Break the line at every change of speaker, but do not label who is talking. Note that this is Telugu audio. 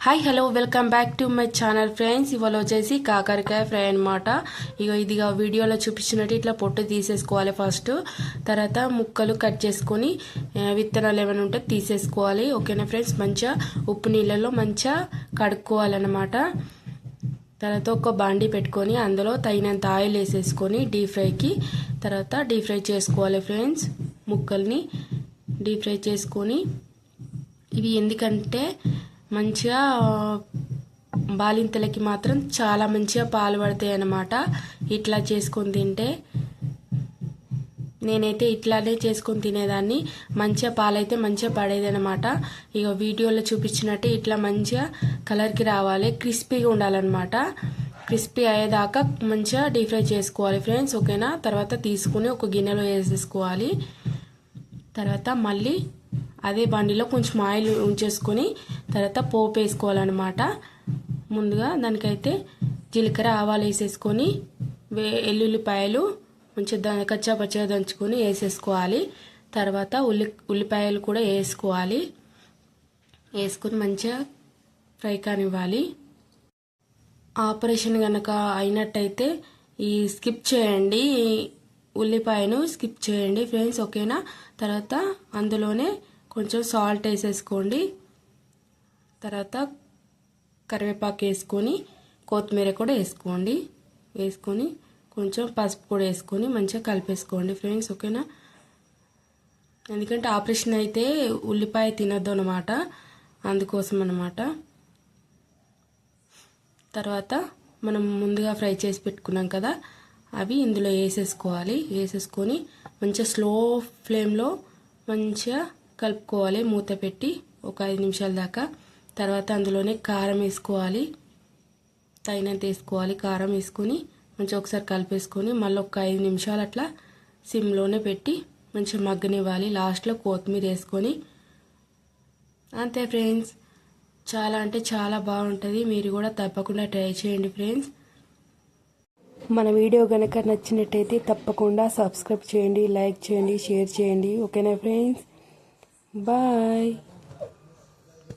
Hi hello welcome back to my channel friends. ఇవాళ వచ్చేసి కాకరకాయ ఫ్రై అనమాట. ఇదిగా వీడియోలో చూపించినట్టు ఇట్లా పొట్టు తీసేసుకోవాలి ఫస్ట్. తర్వాత ముక్కలు కట్ చేసుకొని విత్తనాలు ఏమైనా ఉంటే తీసేసుకోవాలి. ఓకేనా ఫ్రెండ్స్. మంచిగా ఉప్పు నీళ్ళలో మంచిగా కడుక్కోవాలన్నమాట. తర్వాత ఒక బాండీ పెట్టుకొని అందులో తగినంత ఆయిల్ వేసేసుకొని డీప్ ఫ్రైకి తర్వాత డీప్ ఫ్రై చేసుకోవాలి ఫ్రెండ్స్. ముక్కల్ని డీప్ ఫ్రై చేసుకొని ఇవి ఎందుకంటే మంచిగా బాలింతలకి మాత్రం చాలా మంచిగా పాలు పడతాయి అన్నమాట. ఇట్లా చేసుకొని తింటే నేనైతే ఇట్లానే చేసుకొని తినేదాన్ని. మంచిగా పాలైతే మంచిగా పడేది అనమాట. వీడియోలో చూపించినట్టు ఇట్లా మంచిగా కలర్కి రావాలి, క్రిస్పీగా ఉండాలన్నమాట. క్రిస్పీ అయ్యేదాకా మంచిగా డీప్ ఫ్రై చేసుకోవాలి ఫ్రెండ్స్. ఓకేనా. తర్వాత తీసుకుని ఒక గిన్నెలో వేసేసుకోవాలి. తర్వాత మళ్ళీ అదే బండిలో కొంచెం ఆయిల్ ఉంచేసుకొని తర్వాత పోపు వేసుకోవాలన్నమాట. ముందుగా దానికైతే జీలకర్ర ఆవాలు వేసేసుకొని ఎల్లుల్లిపాయలు మంచిగా కచ్చా పచ్చగా దంచుకొని వేసేసుకోవాలి. తర్వాత ఉల్లిపాయలు కూడా వేసుకొని మంచిగా ఫ్రై కానివ్వాలి. ఆపరేషన్ కనుక అయినట్టయితే స్కిప్ చేయండి, ఉల్లిపాయను స్కిప్ చేయండి ఫ్రెండ్స్. ఓకేనా. తర్వాత అందులోనే కొంచెం సాల్ట్ వేసేసుకోండి. తర్వాత కరివేపాకు వేసుకొని కొత్తిమీర కూడా వేసుకోండి. వేసుకొని కొంచెం పసుపు కూడా వేసుకొని మంచిగా కలిపేసుకోండి ఫ్రెండ్స్. ఓకేనా. ఎందుకంటే ఆపరేషన్ అయితే ఉల్లిపాయ తినొద్దు అన్నమాట, అందుకోసం అన్నమాట. తర్వాత మనం ముందుగా ఫ్రై చేసి పెట్టుకున్నాం కదా, అవి ఇందులో వేసేసుకోవాలి. వేసేసుకొని మంచిగా స్లో ఫ్లేమ్లో మంచిగా కలుపుకోవాలి మూత పెట్టి ఒక 5 నిమిషాల దాకా. తర్వాత అందులోనే కారం వేసుకోవాలి, తగినంత వేసుకోవాలి. కారం వేసుకొని మంచిగా ఒకసారి కలిపేసుకొని మళ్ళీ ఒక 5 నిమిషాలు అట్లా సిమ్లోనే పెట్టి మంచిగా మగ్గనివ్వాలి. లాస్ట్లో కొత్తిమీర వేసుకొని అంతే ఫ్రెండ్స్. చాలా అంటే చాలా బాగుంటుంది. మీరు కూడా తప్పకుండా ట్రై చేయండి ఫ్రెండ్స్. మన వీడియో కనుక నచ్చినట్టయితే తప్పకుండా సబ్స్క్రైబ్ చేయండి, లైక్ చేయండి, షేర్ చేయండి. ఓకేనా ఫ్రెండ్స్. Bye.